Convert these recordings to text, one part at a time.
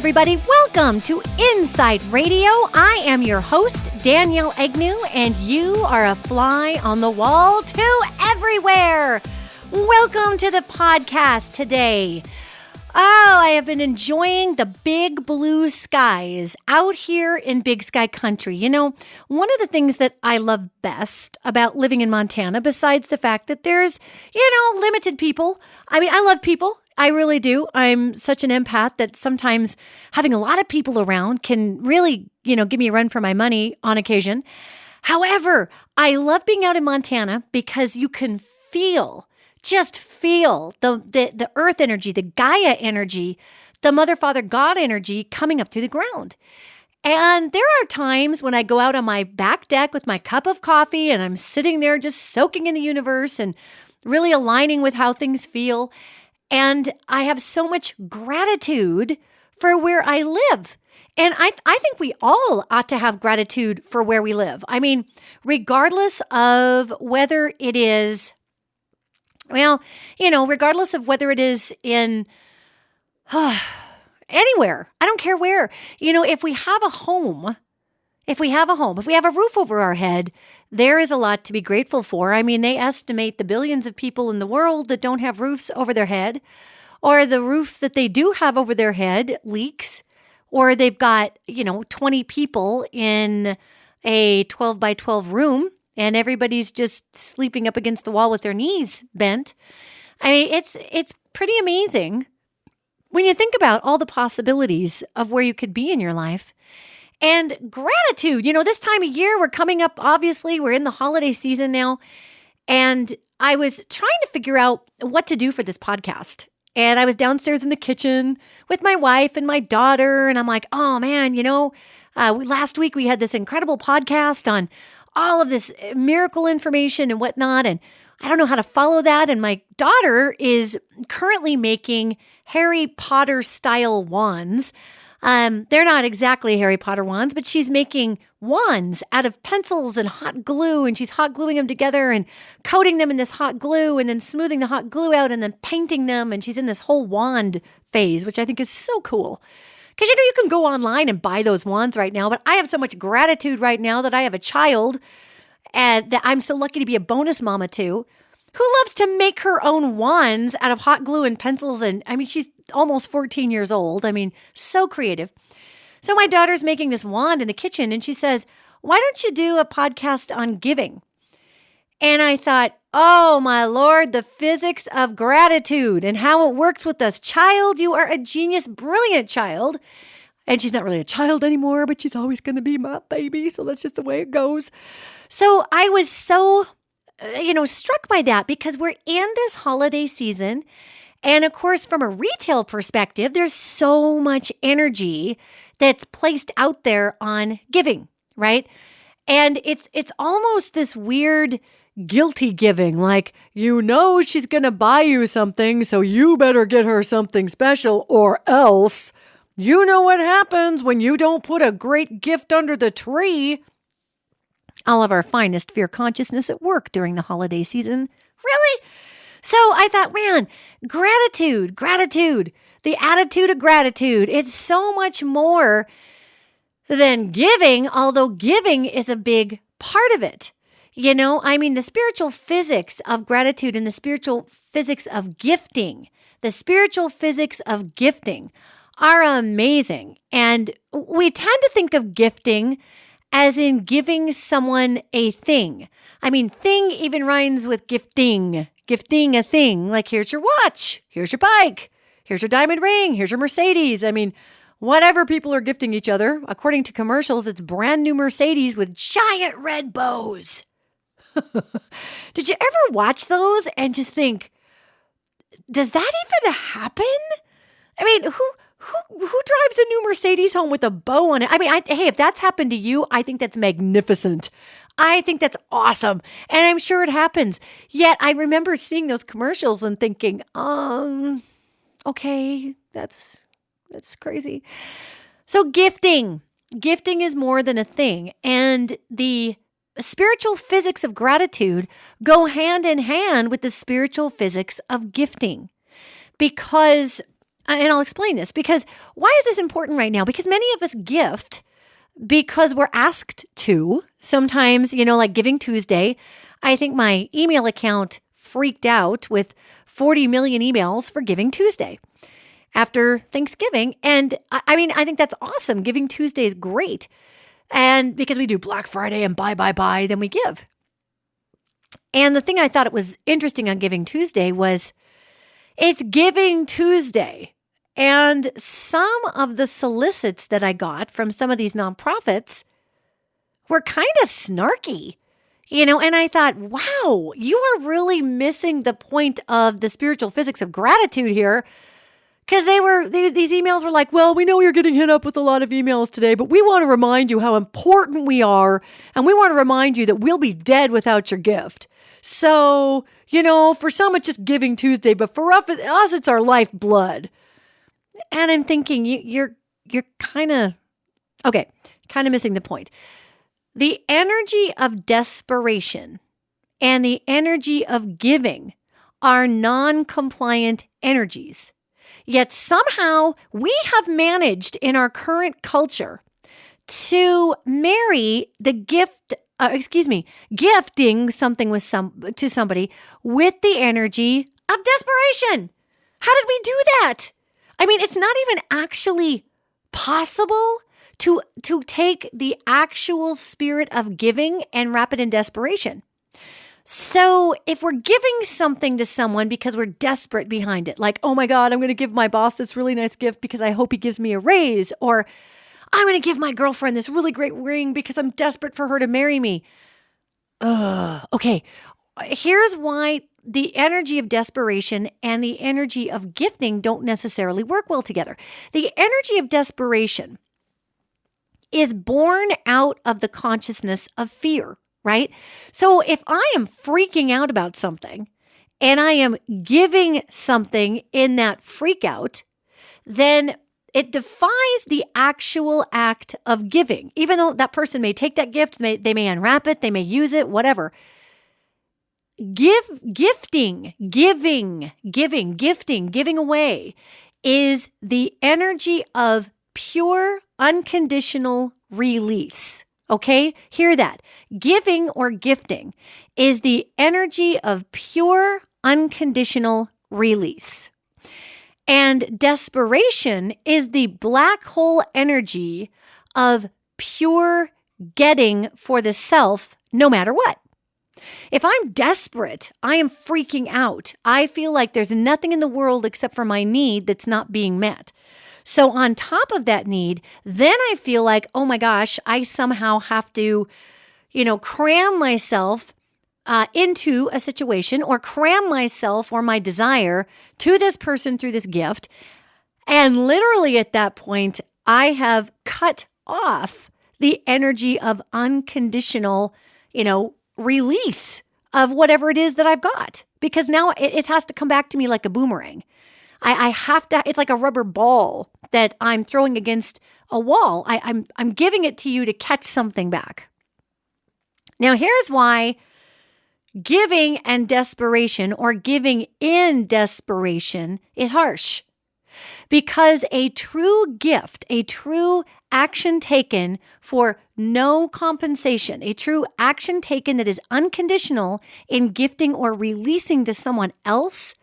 everybody. Welcome to InPsightRadio. I am your host, Danielle Egnew, and you are a fly on the wall to everywhere. Welcome to the podcast today. Oh, I have been enjoying the big blue skies out here in Big Sky Country. You know, one of the things that I love best about living in Montana, besides the fact that there's, limited people. I mean, I love people. I really do. I'm such an empath that sometimes having a lot of people around can really, give me a run for my money on occasion. However, I love being out in Montana because you can just feel the earth energy, the Gaia energy, the Mother, Father, God energy coming up through the ground. And there are times when I go out on my back deck with my cup of coffee and I'm sitting there just soaking in the universe and really aligning with how things feel. And I have so much gratitude for where I live. And I think we all ought to have gratitude for where we live. I mean, regardless of whether it is regardless of whether it is in anywhere, I don't care where, if we have a home, if we have a roof over our head, there is a lot to be grateful for. I mean, they estimate the billions of people in the world that don't have roofs over their head, or the roof that they do have over their head leaks, or they've got, 20 people in a 12 by 12 room. And everybody's just sleeping up against the wall with their knees bent. I mean, it's pretty amazing when you think about all the possibilities of where you could be in your life. And gratitude, this time of year, we're coming up, obviously, we're in the holiday season now. And I was trying to figure out what to do for this podcast. And I was downstairs in the kitchen with my wife and my daughter. And I'm like, oh man, last week we had this incredible podcast on all of this miracle information and whatnot. And I don't know how to follow that. And my daughter is currently making Harry Potter style wands. They're not exactly Harry Potter wands, but she's making wands out of pencils and hot glue. And she's hot gluing them together and coating them in this hot glue and then smoothing the hot glue out and then painting them. And she's in this whole wand phase, which I think is so cool. Because, you can go online and buy those wands right now, but I have so much gratitude right now that I have a child that I'm so lucky to be a bonus mama to, who loves to make her own wands out of hot glue and pencils. And I mean, she's almost 14 years old. I mean, so creative. So my daughter's making this wand in the kitchen and she says, why don't you do a podcast on giving? And I thought, oh my Lord, the physics of gratitude and how it works with us. Child, you are a genius, brilliant child. And she's not really a child anymore, but she's always going to be my baby. So that's just the way it goes. So I was so, struck by that because we're in this holiday season. And of course, from a retail perspective, there's so much energy that's placed out there on giving, right? And it's almost this weird guilty giving, like, she's going to buy you something, so you better get her something special or else. You know what happens when you don't put a great gift under the tree. All of our finest fear consciousness at work during the holiday season. Really? So I thought, man, gratitude, the attitude of gratitude. It's so much more than giving, although giving is a big part of it. The spiritual physics of gratitude and the spiritual physics of gifting, are amazing. And we tend to think of gifting as in giving someone a thing. I mean, thing even rhymes with gifting a thing. Like, here's your watch, here's your bike, here's your diamond ring, here's your Mercedes. I mean, whatever people are gifting each other, according to commercials, it's brand new Mercedes with giant red bows. Did you ever watch those and just think, does that even happen? I mean, who drives a new Mercedes home with a bow on it? I mean, hey, if that's happened to you, I think that's magnificent. I think that's awesome. And I'm sure it happens. Yet I remember seeing those commercials and thinking, okay, that's crazy. So gifting is more than a thing. And the spiritual physics of gratitude go hand in hand with the spiritual physics of gifting. Because And I'll explain this because why is this important right now? Because many of us gift because we're asked to. Sometimes, like Giving Tuesday, I think my email account freaked out with 40 million emails for Giving Tuesday after Thanksgiving. And I think that's awesome. Giving Tuesday is great. And because we do Black Friday and buy, then we give. And the thing I thought it was interesting on Giving Tuesday was it's Giving Tuesday. And some of the solicits that I got from some of these nonprofits were kind of snarky, and I thought, wow, you are really missing the point of the spiritual physics of gratitude here. Because these emails were like, well, we know you're getting hit up with a lot of emails today, but we want to remind you how important we are. And we want to remind you that we'll be dead without your gift. So, for some, it's just Giving Tuesday, but for us, it's our lifeblood. And I'm thinking, you're kind of missing the point. The energy of desperation and the energy of giving are non-compliant energies. Yet somehow we have managed in our current culture to marry the gifting something to somebody with the energy of desperation. How did we do that? It's not even actually possible to take the actual spirit of giving and wrap it in desperation. So if we're giving something to someone because we're desperate behind it, like, oh my God, I'm going to give my boss this really nice gift because I hope he gives me a raise, or I'm going to give my girlfriend this really great ring because I'm desperate for her to marry me. Okay, here's why the energy of desperation and the energy of gifting don't necessarily work well together. The energy of desperation is born out of the consciousness of fear, right? So if I am freaking out about something and I am giving something in that freak out, then it defies the actual act of giving. Even though that person may take that gift, they may unwrap it, they may use it, whatever. Giving away is the energy of pure, unconditional release. Okay? Hear that. Giving or gifting is the energy of pure, unconditional release. And desperation is the black hole energy of pure getting for the self, no matter what. If I'm desperate, I am freaking out. I feel like there's nothing in the world except for my need that's not being met. So on top of that need, then I feel like, oh my gosh, I somehow have to, cram myself into a situation or cram myself or my desire to this person through this gift. And literally at that point, I have cut off the energy of unconditional, release of whatever it is that I've got, because now it has to come back to me like a boomerang. I have to, it's like a rubber ball that I'm throwing against a wall. I'm giving it to you to catch something back. Now, here's why giving and desperation, or giving in desperation, is harsh. Because a true gift, a true action taken for no compensation, a true action taken that is unconditional in gifting or releasing to someone else,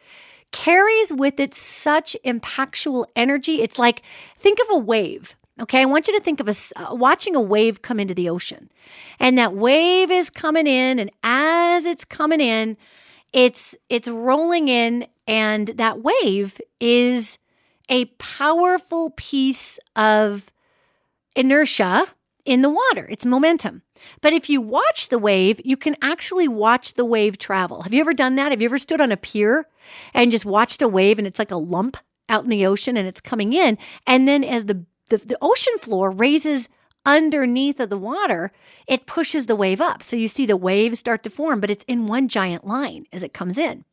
carries with it such impactful energy. It's like, think of a wave. Okay, I want you to think of watching a wave come into the ocean. And that wave is coming in, and as it's coming in, it's rolling in, and that wave is a powerful piece of inertia in the water. It's momentum. But if you watch the wave, you can actually watch the wave travel. Have you ever done that? Have you ever stood on a pier and just watched a wave and it's like a lump out in the ocean and it's coming in? And then as the ocean floor raises underneath of the water, it pushes the wave up. So you see the waves start to form, but it's in one giant line as it comes in.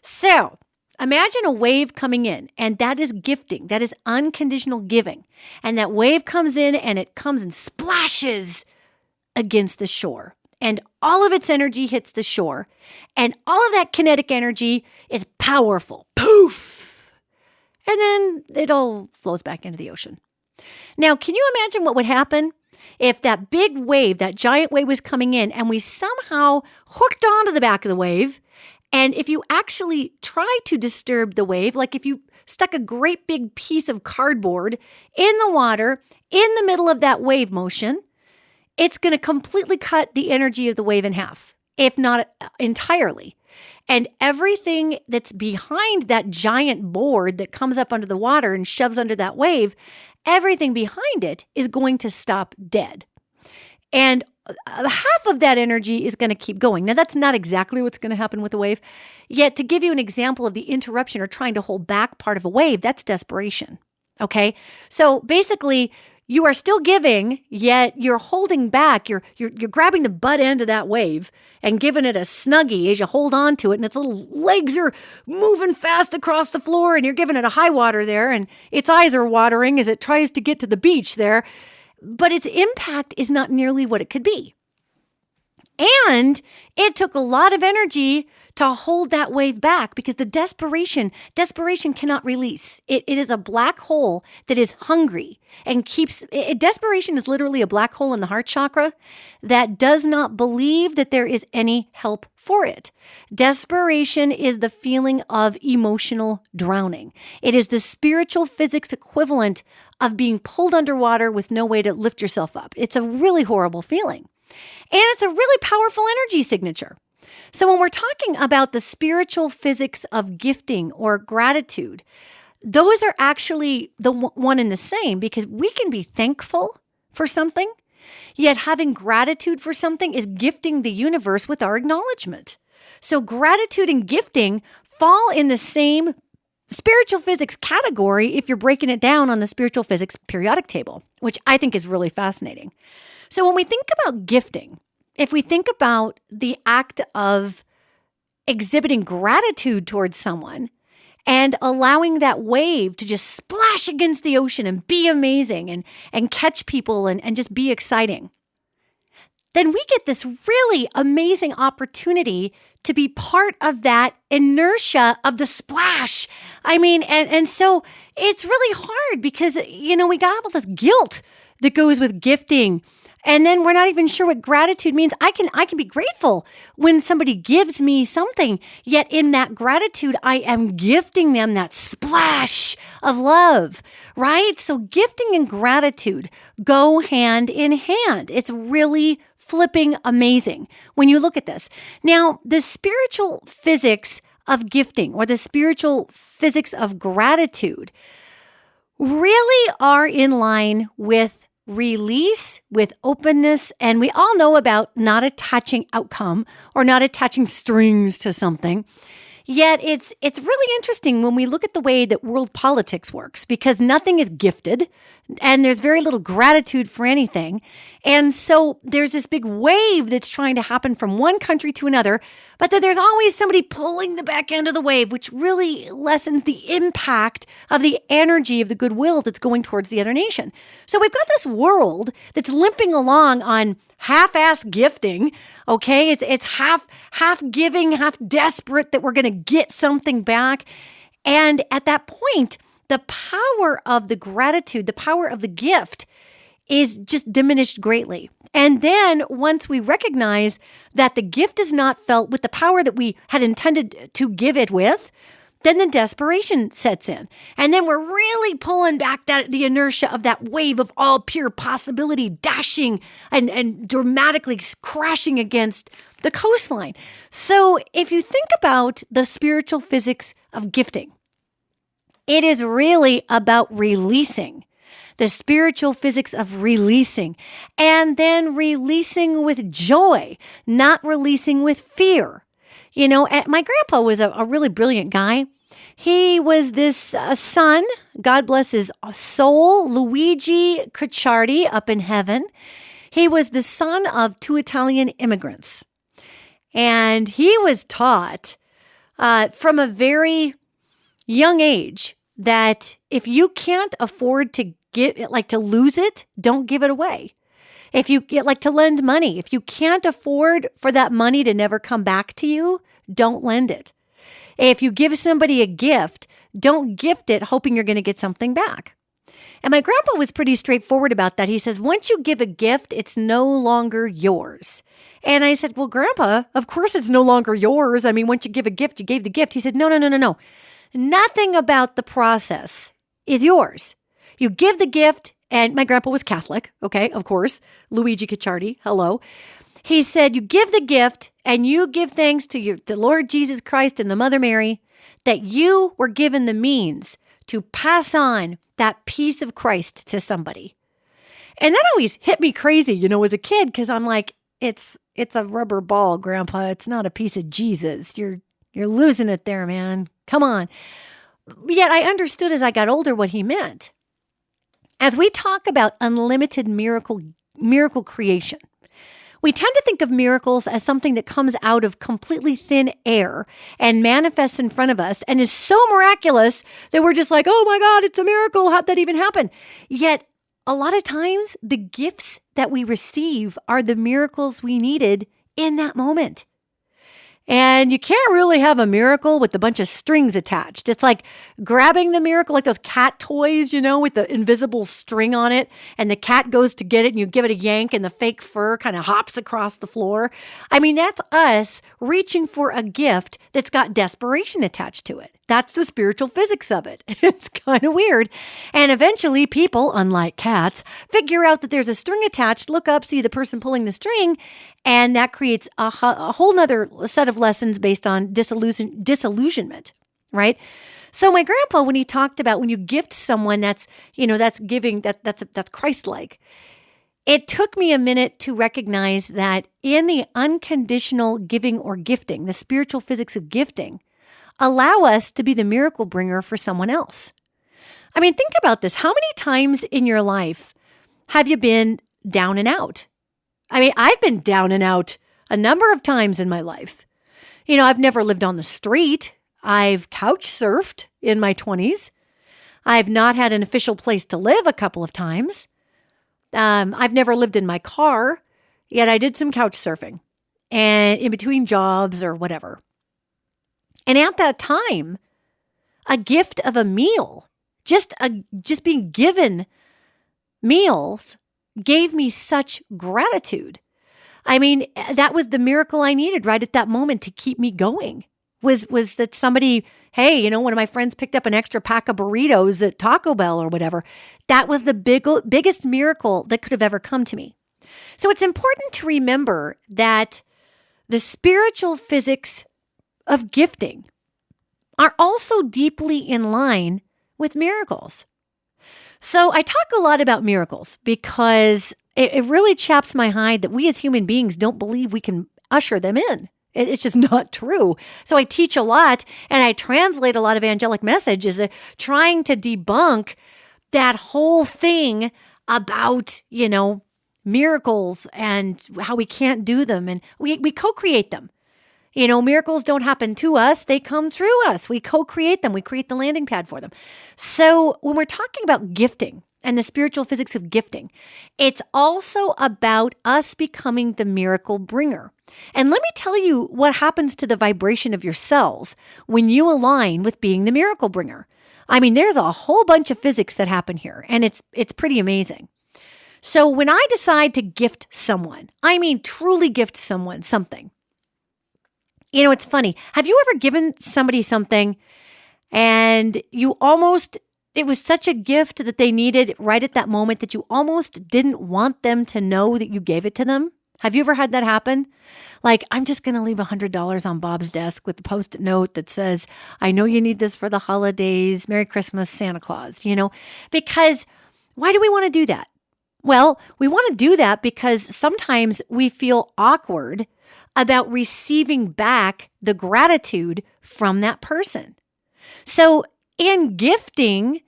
So imagine a wave coming in, and that is gifting. That is unconditional giving. And that wave comes in and it comes and splashes against the shore. And all of its energy hits the shore. And all of that kinetic energy is powerful. Poof! and then it all flows back into the ocean. Now, can you imagine what would happen if that big wave, that giant wave was coming in and we somehow hooked onto the back of the wave? And if you actually try to disturb the wave, like if you stuck a great big piece of cardboard in the water in the middle of that wave motion, it's going to completely cut the energy of the wave in half, if not entirely. And everything that's behind that giant board that comes up under the water and shoves under that wave, everything behind it is going to stop dead. And half of that energy is going to keep going. Now, that's not exactly what's going to happen with a wave. Yet, to give you an example of the interruption or trying to hold back part of a wave, that's desperation. Okay? So basically, you are still giving, yet you're holding back. You're grabbing the butt end of that wave and giving it a snuggie as you hold on to it, and its little legs are moving fast across the floor, and you're giving it a high water there, and its eyes are watering as it tries to get to the beach there. But its impact is not nearly what it could be. And it took a lot of energy to hold that wave back because the desperation cannot release. It is a black hole that is hungry and desperation is literally a black hole in the heart chakra that does not believe that there is any help for it. Desperation is the feeling of emotional drowning. It is the spiritual physics equivalent of being pulled underwater with no way to lift yourself up. It's a really horrible feeling. And it's a really powerful energy signature. So when we're talking about the spiritual physics of gifting or gratitude, those are actually the one and the same because we can be thankful for something, yet having gratitude for something is gifting the universe with our acknowledgement. So gratitude and gifting fall in the same spiritual physics category if you're breaking it down on the spiritual physics periodic table, which I think is really fascinating. So when we think about gifting, if we think about the act of exhibiting gratitude towards someone and allowing that wave to just splash against the ocean and be amazing and catch people and just be exciting, then we get this really amazing opportunity to be part of that inertia of the splash. I mean, and so it's really hard because, we got all this guilt that goes with gifting. And then we're not even sure what gratitude means. I can be grateful when somebody gives me something, yet in that gratitude, I am gifting them that splash of love, right? So gifting and gratitude go hand in hand. It's really flipping amazing when you look at this. Now, the spiritual physics of gifting or the spiritual physics of gratitude really are in line with release, with openness, and we all know about not attaching outcome or not attaching strings to something. Yet it's really interesting when we look at the way that world politics works because nothing is gifted and there's very little gratitude for anything. And so there's this big wave that's trying to happen from one country to another, but then there's always somebody pulling the back end of the wave, which really lessens the impact of the energy of the goodwill that's going towards the other nation. So we've got this world that's limping along on half-ass gifting, okay? It's half giving, half desperate that we're going to get something back. And at that point, the power of the gratitude, the power of the gift is just diminished greatly. And then once we recognize that the gift is not felt with the power that we had intended to give it with, then the desperation sets in. And then we're really pulling back the inertia of that wave of all pure possibility, dashing and dramatically crashing against the coastline. So if you think about the spiritual physics of gifting, it is really about releasing, the spiritual physics of releasing, and then releasing with joy, not releasing with fear. My grandpa was a really brilliant guy. He was this son, God bless his soul, Luigi Crociardi up in heaven. He was the son of 2 Italian immigrants. And he was taught from a very young age that if you can't afford to to lose it, don't give it away. If you to lend money, if you can't afford for that money to never come back to you, don't lend it. If you give somebody a gift, Don't gift it hoping you're going to get something back. And my grandpa was pretty straightforward about that. He says, once you give a gift, it's no longer yours. And I said, well, Grandpa, of course it's no longer yours. I mean, once you give a gift, you gave the gift. He said, no. Nothing about the process is yours. You give the gift, and my grandpa was Catholic, okay, of course, Luigi Cicciardi, hello. He said, you give the gift, and you give thanks to the Lord Jesus Christ and the Mother Mary that you were given the means to pass on that piece of Christ to somebody. And that always hit me crazy, as a kid, because I'm like, it's a rubber ball, Grandpa. It's not a piece of Jesus. You're losing it there, man. Come on. Yet I understood as I got older what he meant. As we talk about unlimited miracle creation, we tend to think of miracles as something that comes out of completely thin air and manifests in front of us and is so miraculous that we're just like, oh my God, it's a miracle. How'd that even happen? Yet a lot of times the gifts that we receive are the miracles we needed in that moment. And you can't really have a miracle with a bunch of strings attached. It's like grabbing the miracle, like those cat toys, with the invisible string on it. And the cat goes to get it and you give it a yank and the fake fur kind of hops across the floor. I mean, that's us reaching for a gift that's got desperation attached to it. That's the spiritual physics of it. It's kind of weird. And eventually people, unlike cats, figure out that there's a string attached, look up, see the person pulling the string, and that creates a whole nother set of lessons based on disillusionment, right? So my grandpa, when he talked about when you gift someone that's giving, that's Christ-like, it took me a minute to recognize that in the unconditional giving or gifting, the spiritual physics of gifting, allow us to be the miracle bringer for someone else. I mean, think about this. How many times in your life have you been down and out? I mean, I've been down and out a number of times in my life. I've never lived on the street. I've couch surfed in my 20s. I've not had an official place to live a couple of times. I've never lived in my car, yet I did some couch surfing and in between jobs or whatever. And at that time, a gift of a meal, just being given meals gave me such gratitude. I mean, that was the miracle I needed right at that moment to keep me going. Was that somebody, hey, one of my friends picked up an extra pack of burritos at Taco Bell or whatever. That was the biggest miracle that could have ever come to me. So it's important to remember that the spiritual physics of gifting are also deeply in line with miracles. So I talk a lot about miracles because it really chaps my hide that we as human beings don't believe we can usher them in. It's just not true. So I teach a lot and I translate a lot of angelic messages, trying to debunk that whole thing about, miracles and how we can't do them. And we co-create them. Miracles don't happen to us. They come through us. We co-create them. We create the landing pad for them. So when we're talking about gifting and the spiritual physics of gifting, it's also about us becoming the miracle bringer. And let me tell you what happens to the vibration of your cells when you align with being the miracle bringer. I mean, there's a whole bunch of physics that happen here, and it's pretty amazing. So when I decide to gift someone, I mean truly gift someone something, it's funny. Have you ever given somebody something and it was such a gift that they needed right at that moment that you almost didn't want them to know that you gave it to them? Have you ever had that happen? Like, I'm just going to leave $100 on Bob's desk with a Post-it note that says, I know you need this for the holidays. Merry Christmas, Santa Claus, Because why do we want to do that? Well, we want to do that because sometimes we feel awkward about receiving back the gratitude from that person. So in gifting,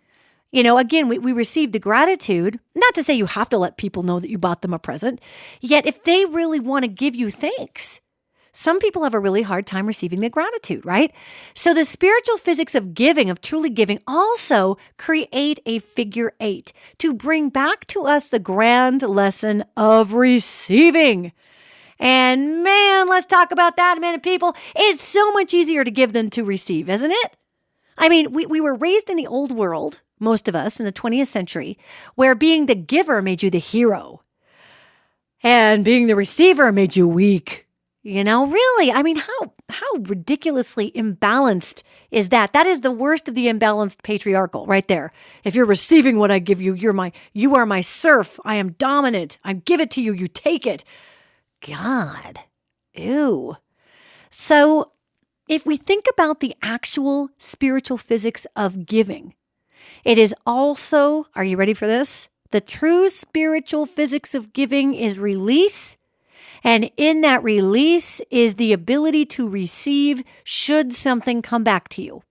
again, we receive the gratitude, not to say you have to let people know that you bought them a present, yet if they really want to give you thanks, some people have a really hard time receiving the gratitude, right? So the spiritual physics of giving, of truly giving, also create a figure 8 to bring back to us the grand lesson of receiving. And man, let's talk about that a minute, people. It's so much easier to give than to receive, isn't it? I mean, we were raised in the old world, most of us in the 20th century, where being the giver made you the hero and being the receiver made you weak. Really, I mean, how ridiculously imbalanced is that? That is the worst of the imbalanced patriarchal right there. If you're receiving what I give you, you are my serf. I am dominant. I give it to you. You take it. God, ew. So if we think about the actual spiritual physics of giving, it is also, are you ready for this? The true spiritual physics of giving is release. And in that release is the ability to receive should something come back to you.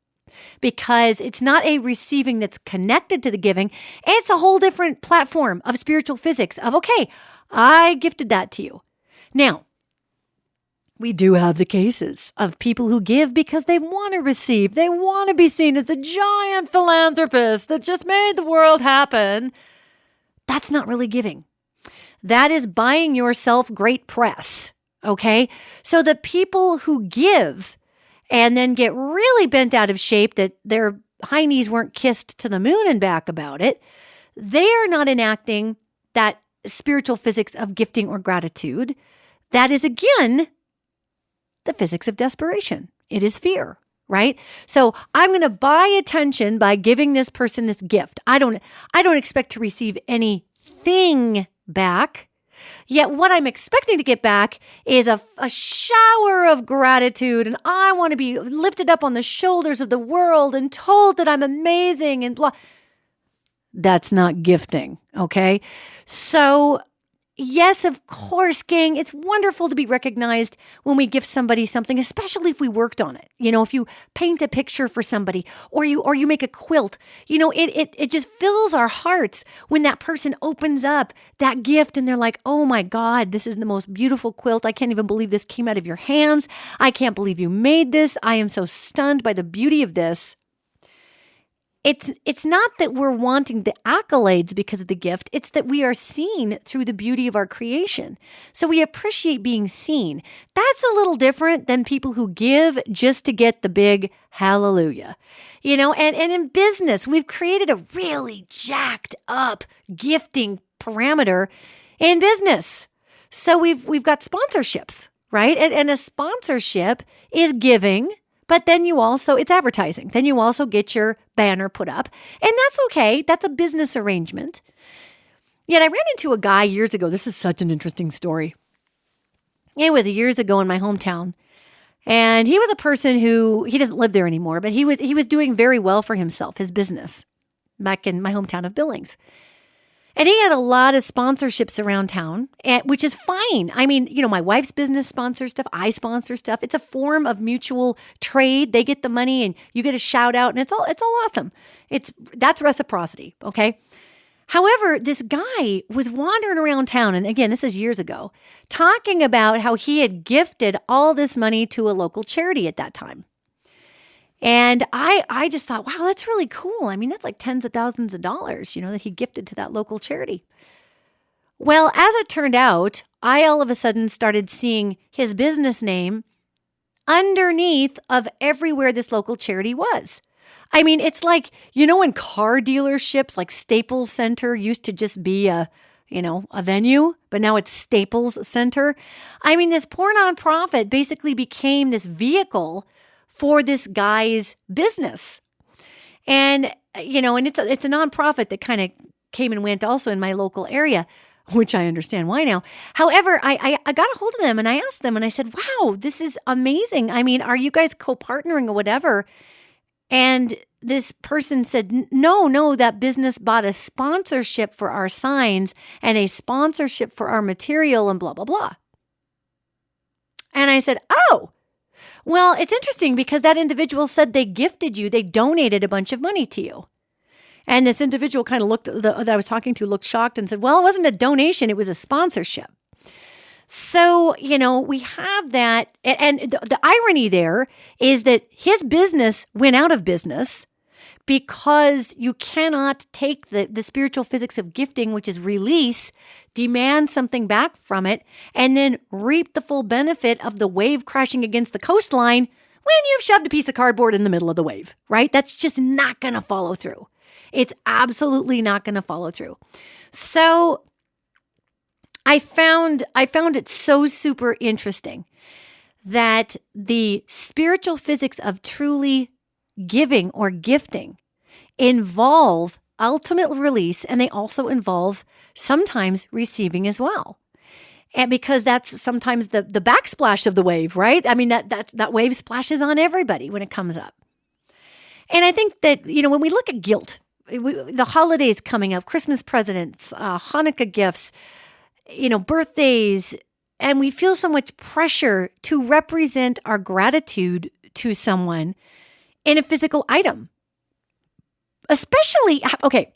Because it's not a receiving that's connected to the giving. It's a whole different platform of spiritual physics of, okay, I gifted that to you. Now, we do have the cases of people who give because they want to receive. They want to be seen as the giant philanthropist that just made the world happen. That's not really giving. That is buying yourself great press, okay? So the people who give and then get really bent out of shape that their high knees weren't kissed to the moon and back about it, they are not enacting that spiritual physics of gifting or gratitude. That is, again, the physics of desperation. It is fear, right? So I'm going to buy attention by giving this person this gift. I don't expect to receive anything back. Yet what I'm expecting to get back is a shower of gratitude, and I want to be lifted up on the shoulders of the world and told that I'm amazing and blah. That's not gifting, okay? So yes, of course, gang, it's wonderful to be recognized when we gift somebody something, especially if we worked on it. If you paint a picture for somebody or you make a quilt, it just fills our hearts when that person opens up that gift and they're like, oh my God, this is the most beautiful quilt. I can't even believe this came out of your hands. I can't believe you made this. I am so stunned by the beauty of this. It's not that we're wanting the accolades because of the gift. It's that we are seen through the beauty of our creation. So we appreciate being seen. That's a little different than people who give just to get the big hallelujah. And in business, we've created a really jacked up gifting parameter in business. So we've got sponsorships, right? And a sponsorship is giving. But then it's advertising. Then you also get your banner put up. And that's okay. That's a business arrangement. Yet I ran into a guy years ago. This is such an interesting story. It was years ago in my hometown. And he was a person who, he doesn't live there anymore, but he was doing very well for himself, his business, back in my hometown of Billings. And he had a lot of sponsorships around town, which is fine. I mean, my wife's business sponsors stuff. I sponsor stuff. It's a form of mutual trade. They get the money and you get a shout out and it's all awesome. That's reciprocity. Okay. However, this guy was wandering around town. And again, this is years ago, talking about how he had gifted all this money to a local charity at that time. And I just thought, wow, that's really cool. I mean, that's like tens of thousands of dollars, that he gifted to that local charity. Well, as it turned out, I all of a sudden started seeing his business name underneath of everywhere this local charity was. I mean, it's like, in car dealerships, like Staples Center used to just be a venue, but now it's Staples Center. I mean, this poor nonprofit basically became this vehicle for this guy's business. And, and it's a nonprofit that kind of came and went also in my local area, which I understand why now. However, I got a hold of them and I asked them and I said, wow, this is amazing. I mean, are you guys co-partnering or whatever? And this person said, no, that business bought a sponsorship for our signs and a sponsorship for our material and blah, blah, blah. And I said, oh, well, it's interesting because that individual said they gifted you, they donated a bunch of money to you. And this individual kind of that I was talking to looked shocked and said, well, it wasn't a donation, it was a sponsorship. So, we have that. And the irony there is that his business went out of business because you cannot take the spiritual physics of gifting, which is release, demand something back from it, and then reap the full benefit of the wave crashing against the coastline when you've shoved a piece of cardboard in the middle of the wave, right? That's just not going to follow through. It's absolutely not going to follow through. So I found it so super interesting that the spiritual physics of truly giving or gifting involve ultimate release, and they also involve sometimes receiving as well. And because that's sometimes the backsplash of the wave, right? I mean, that wave splashes on everybody when it comes up. And I think that, when we look at guilt, the holidays coming up, Christmas presents, Hanukkah gifts, birthdays, and we feel so much pressure to represent our gratitude to someone in a physical item. Especially, okay.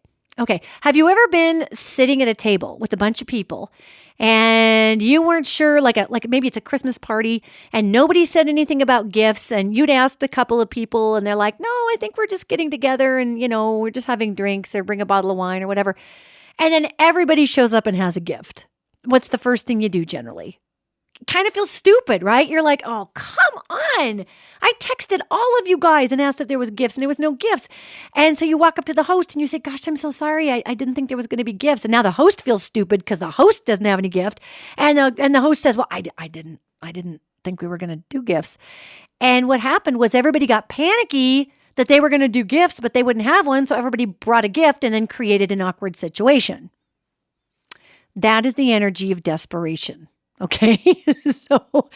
Have you ever been sitting at a table with a bunch of people and you weren't sure, like maybe it's a Christmas party and nobody said anything about gifts, and you'd asked a couple of people and they're like, no, I think we're just getting together and, we're just having drinks or bring a bottle of wine or whatever. And then everybody shows up and has a gift. What's the first thing you do generally? Kind of feels stupid, right? You're like, oh, come on. I texted all of you guys and asked if there was gifts, and there was no gifts. And so you walk up to the host and you say, gosh, I'm so sorry. I didn't think there was going to be gifts. And now the host feels stupid because the host doesn't have any gift. And the host says, well, I didn't think we were going to do gifts. And what happened was everybody got panicky that they were going to do gifts, but they wouldn't have one. So everybody brought a gift and then created an awkward situation. That is the energy of desperation. Okay. So,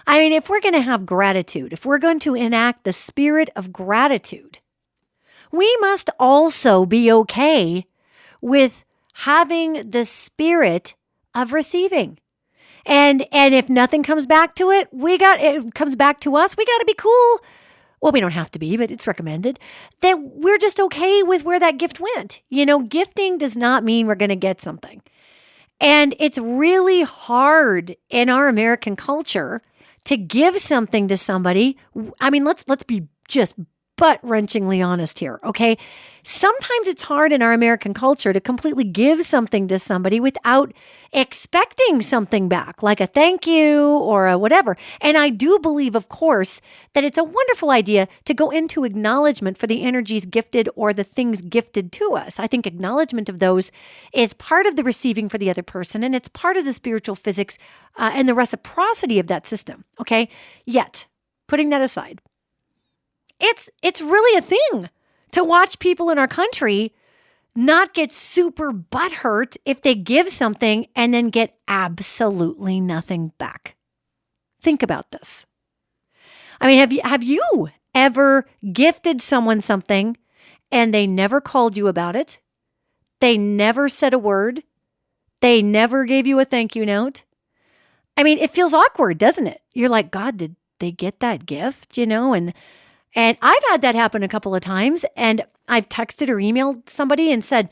if we're going to have gratitude, if we're going to enact the spirit of gratitude, we must also be okay with having the spirit of receiving. And if nothing comes back to it, it comes back to us, we got to be cool. Well, we don't have to be, but it's recommended that we're just okay with where that gift went. Gifting does not mean we're going to get something. And it's really hard in our American culture to give something to somebody. Let's be just butt-wrenchingly honest here, okay? Sometimes it's hard in our American culture to completely give something to somebody without expecting something back, like a thank you or a whatever. And I do believe, of course, that it's a wonderful idea to go into acknowledgement for the energies gifted or the things gifted to us. I think acknowledgement of those is part of the receiving for the other person, and it's part of the spiritual physics and the reciprocity of that system, okay? Yet, putting that aside, it's really a thing to watch people in our country not get super butthurt if they give something and then get absolutely nothing back. Think about this. Have you ever gifted someone something and they never called you about it? They never said a word. They never gave you a thank you note. It feels awkward, doesn't it? You're like, God, did they get that gift? And I've had that happen a couple of times, and I've texted or emailed somebody and said,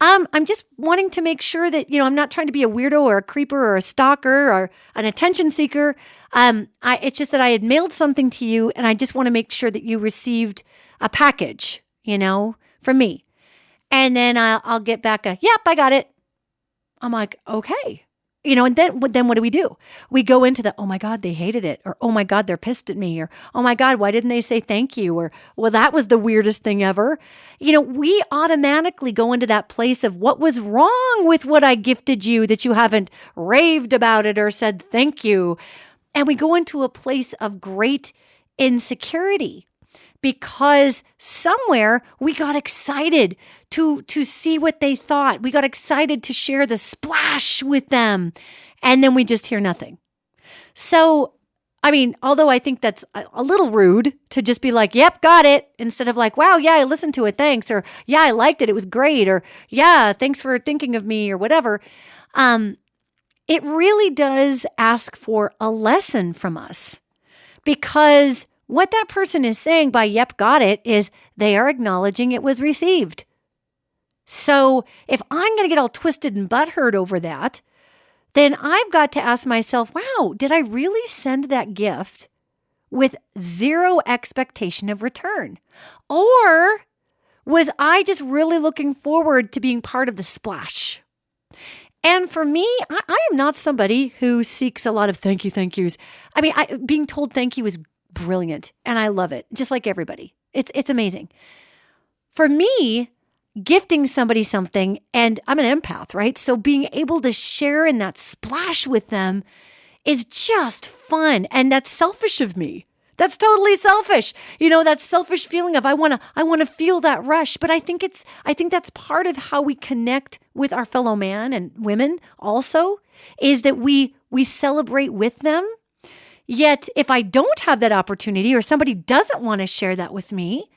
I'm just wanting to make sure that, I'm not trying to be a weirdo or a creeper or a stalker or an attention seeker. It's just that I had mailed something to you, and I just want to make sure that you received a package, from me. And then I'll get back yep, I got it. I'm like, okay. And then what do? We go into the, oh my God, they hated it. Or, oh my God, they're pissed at me. Or, oh my God, why didn't they say thank you? Or, well, that was the weirdest thing ever. We automatically go into that place of what was wrong with what I gifted you that you haven't raved about it or said thank you. And we go into a place of great insecurity because somewhere we got excited to see what they thought. We got excited to share the splash with them. And then we just hear nothing. So, although I think that's a little rude to just be like, yep, got it. Instead of like, wow, yeah, I listened to it. Thanks. Or, yeah, I liked it. It was great. Or, yeah, thanks for thinking of me or whatever. It really does ask for a lesson from us because what that person is saying by yep, got it, is they are acknowledging it was received. So if I'm going to get all twisted and butthurt over that, then I've got to ask myself, wow, did I really send that gift with zero expectation of return? Or was I just really looking forward to being part of the splash? And for me, I am not somebody who seeks a lot of thank yous. Being told thank you is brilliant and I love it, just like everybody. It's amazing. For me, gifting somebody something, and I'm an empath, right? So being able to share in that splash with them is just fun. And that's selfish of me. That's totally selfish. That selfish feeling of I want to feel that rush. But I think that's part of how we connect with our fellow man and women also, is that we celebrate with them. Yet if I don't have that opportunity or somebody doesn't want to share that with me,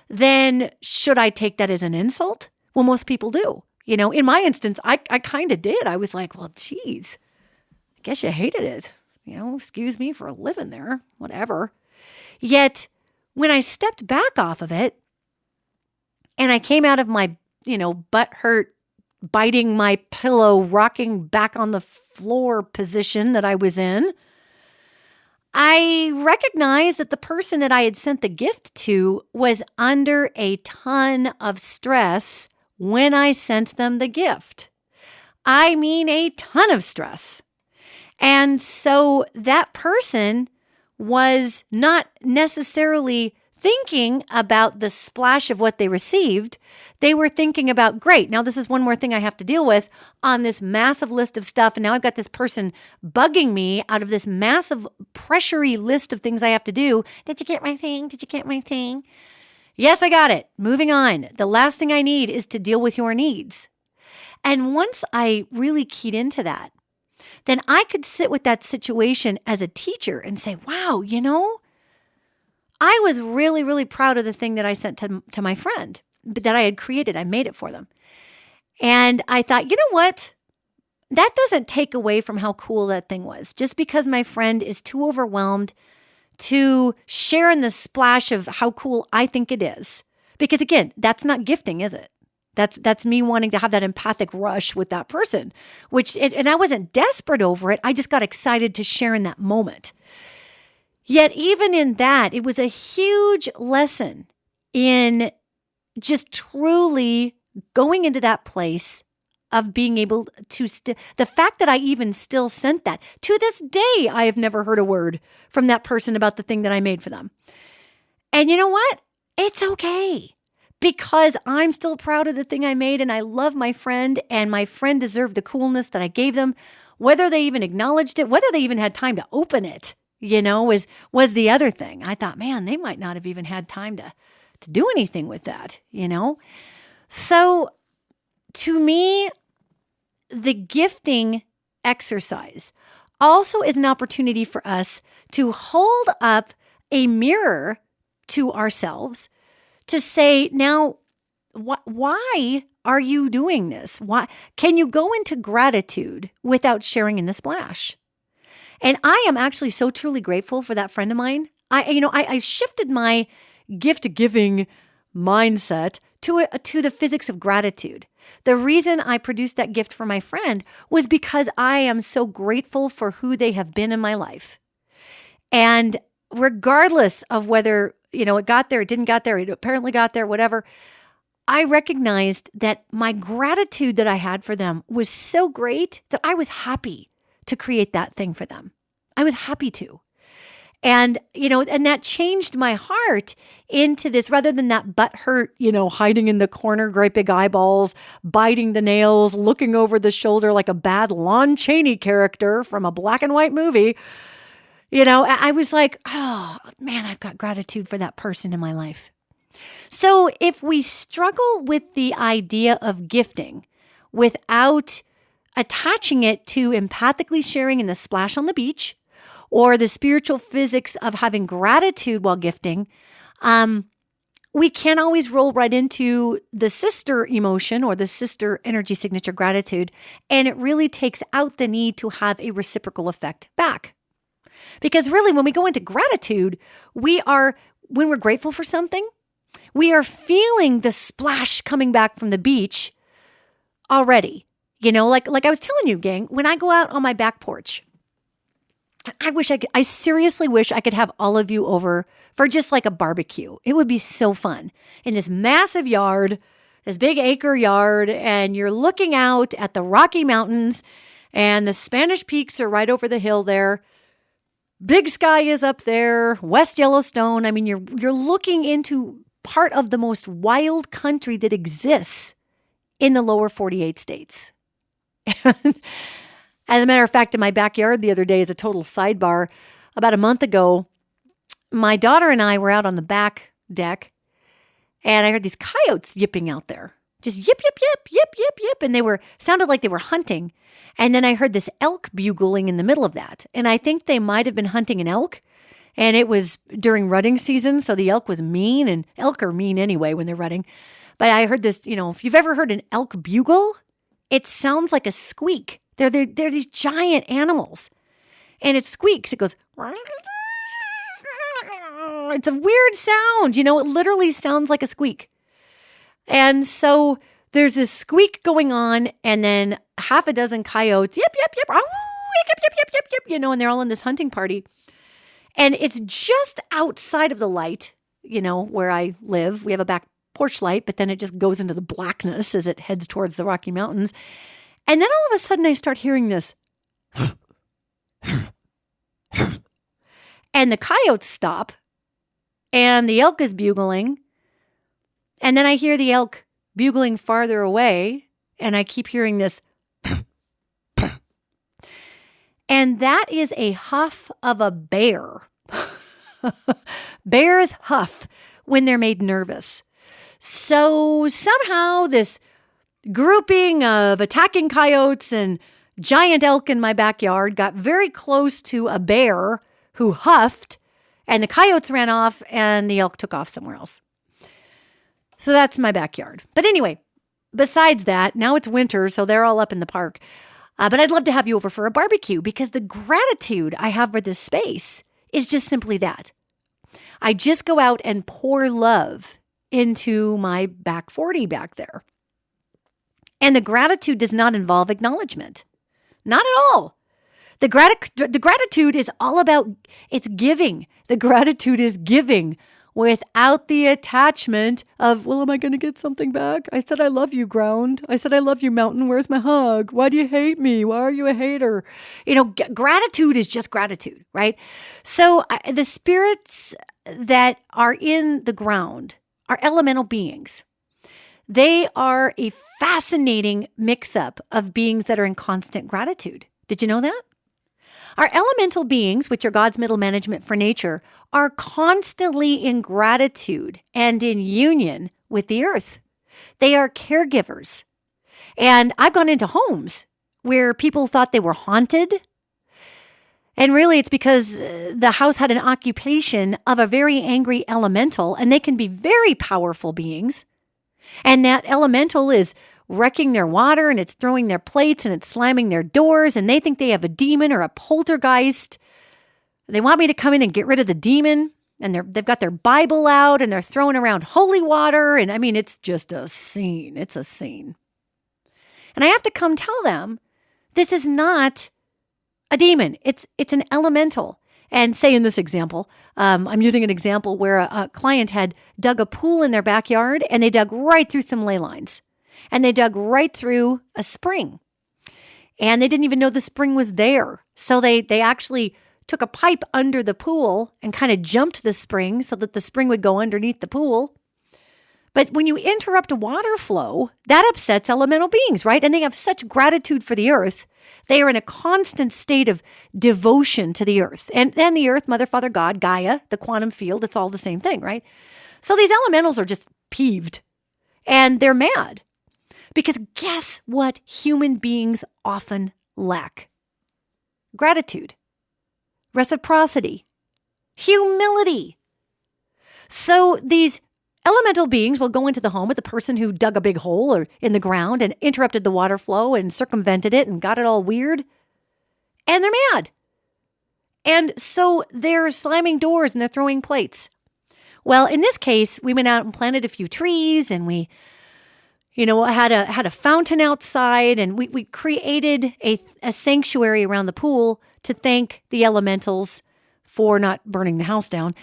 then should I take that as an insult? Well, most people do. In my instance, I kind of did. I was like, well, geez, I guess you hated it. Excuse me for living there, whatever. Yet when I stepped back off of it and I came out of my, butt hurt, biting my pillow, rocking back on the floor position that I was in, I recognized that the person that I had sent the gift to was under a ton of stress when I sent them the gift. I mean, a ton of stress. And so that person was not necessarily thinking about the splash of what they received. They were thinking about, great, now this is one more thing I have to deal with on this massive list of stuff. And now I've got this person bugging me out of this massive pressury list of things I have to do. Did you get my thing? Did you get my thing? Yes, I got it. Moving on. The last thing I need is to deal with your needs. And once I really keyed into that, then I could sit with that situation as a teacher and say, wow, I was really, really proud of the thing that I sent to my friend that I had created. I made it for them. And I thought, you know what? That doesn't take away from how cool that thing was. Just because my friend is too overwhelmed to share in the splash of how cool I think it is. Because again, that's not gifting, is it? That's me wanting to have that empathic rush with that person, and I wasn't desperate over it. I just got excited to share in that moment. Yet even in that, it was a huge lesson in just truly going into that place of being able to, the fact that I even still sent that. To this day, I have never heard a word from that person about the thing that I made for them. And you know what? It's okay. Because I'm still proud of the thing I made and I love my friend and my friend deserved the coolness that I gave them, whether they even acknowledged it, whether they even had time to open it, was the other thing. I thought, man, they might not have even had time to do anything with that, So to me, the gifting exercise also is an opportunity for us to hold up a mirror to ourselves to say, now, why are you doing this? Why can you go into gratitude without sharing in the splash? And I am actually so truly grateful for that friend of mine. I shifted my gift giving mindset to the physics of gratitude. The reason I produced that gift for my friend was because I am so grateful for who they have been in my life. And regardless of whether it got there, it didn't got there, it apparently got there, whatever, I recognized that my gratitude that I had for them was so great that I was happy to create that thing for them. I was happy to. And, and that changed my heart into this, rather than that butthurt, hiding in the corner, great big eyeballs, biting the nails, looking over the shoulder like a bad Lon Chaney character from a black and white movie. I was like, oh man, I've got gratitude for that person in my life. So if we struggle with the idea of gifting without attaching it to empathically sharing in the splash on the beach, or the spiritual physics of having gratitude while gifting, we can't always roll right into the sister emotion or the sister energy signature gratitude. And it really takes out the need to have a reciprocal effect back. Because really, when we go into gratitude, when we're grateful for something, we are feeling the splash coming back from the beach already. Like I was telling you, gang, when I go out on my back porch, I seriously wish I could have all of you over for just like a barbecue. It would be so fun in this massive yard, this big acre yard, and you're looking out at the Rocky Mountains and the Spanish Peaks are right over the hill there. Big Sky is up there, West Yellowstone. I mean, you're looking into part of the most wild country that exists in the lower 48 states. And as a matter of fact, in my backyard the other day, as a total sidebar, about a month ago, my daughter and I were out on the back deck, and I heard these coyotes yipping out there. Just yip, yip, yip, yip, yip, yip. And sounded like they were hunting. And then I heard this elk bugling in the middle of that. And I think they might have been hunting an elk. And it was during rutting season, so the elk was mean, and elk are mean anyway when they're rutting. But I heard this, if you've ever heard an elk bugle, it sounds like a squeak. They're these giant animals. And it squeaks. It goes, it's a weird sound. It literally sounds like a squeak. And so there's this squeak going on, and then half a dozen coyotes, yip, yip, yip, yip, yip, yip, yip, yip, and they're all in this hunting party. And it's just outside of the light, where I live. We have a back porch light, but then it just goes into the blackness as it heads towards the Rocky Mountains. And then all of a sudden I start hearing this. And the coyotes stop, and the elk is bugling. And then I hear the elk bugling farther away, and I keep hearing this. And that is a huff of a bear. Bears huff when they're made nervous. So somehow this grouping of attacking coyotes and giant elk in my backyard got very close to a bear who huffed, and the coyotes ran off, and the elk took off somewhere else. So that's my backyard. But anyway, besides that, now it's winter, so they're all up in the park. But I'd love to have you over for a barbecue, because the gratitude I have for this space is just simply that. I just go out and pour love into my back 40 back there. And the gratitude does not involve acknowledgement. Not at all. The gratitude is all about, it's giving. The gratitude is giving without the attachment of, well, am I going to get something back? I said, I love you, ground. I said, I love you, mountain. Where's my hug? Why do you hate me? Why are you a hater? Gratitude is just gratitude, right? So the spirits that are in the ground are elemental beings. They are a fascinating mix-up of beings that are in constant gratitude. Did you know that? Our elemental beings, which are God's middle management for nature, are constantly in gratitude and in union with the earth. They are caregivers. And I've gone into homes where people thought they were haunted. And really, it's because the house had an occupation of a very angry elemental, and they can be very powerful beings. And that elemental is wrecking their water, and it's throwing their plates, and it's slamming their doors, and they think they have a demon or a poltergeist. They want me to come in and get rid of the demon, and they've got their Bible out, and they're throwing around holy water, and I mean, it's just a scene. It's a scene. And I have to come tell them, this is not a demon. It's an elemental. And say in this example, I'm using an example where a client had dug a pool in their backyard, and they dug right through some ley lines. And they dug right through a spring. And they didn't even know the spring was there. So they actually took a pipe under the pool and kind of jumped the spring so that the spring would go underneath the pool. But when you interrupt a water flow, that upsets elemental beings, right? And they have such gratitude for the earth. They are in a constant state of devotion to the earth. And the earth, Mother, Father, God, Gaia, the quantum field, it's all the same thing, right? So these elementals are just peeved. And they're mad. Because guess what human beings often lack? Gratitude, reciprocity, humility. So these elemental beings will go into the home with the person who dug a big hole or in the ground and interrupted the water flow and circumvented it and got it all weird. And they're mad. And so they're slamming doors and they're throwing plates. Well, in this case, we went out and planted a few trees, and we had a fountain outside, and we created a sanctuary around the pool to thank the elementals for not burning the house down,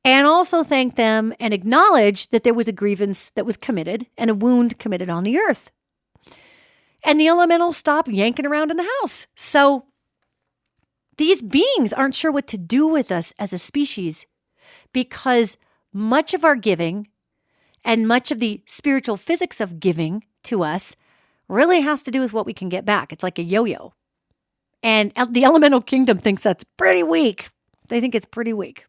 and also thank them and acknowledge that there was a grievance that was committed and a wound committed on the earth. And the elementals stopped yanking around in the house. So these beings aren't sure what to do with us as a species because much of our giving and much of the spiritual physics of giving to us really has to do with what we can get back. It's like a yo-yo. And the elemental kingdom thinks that's pretty weak. They think it's pretty weak.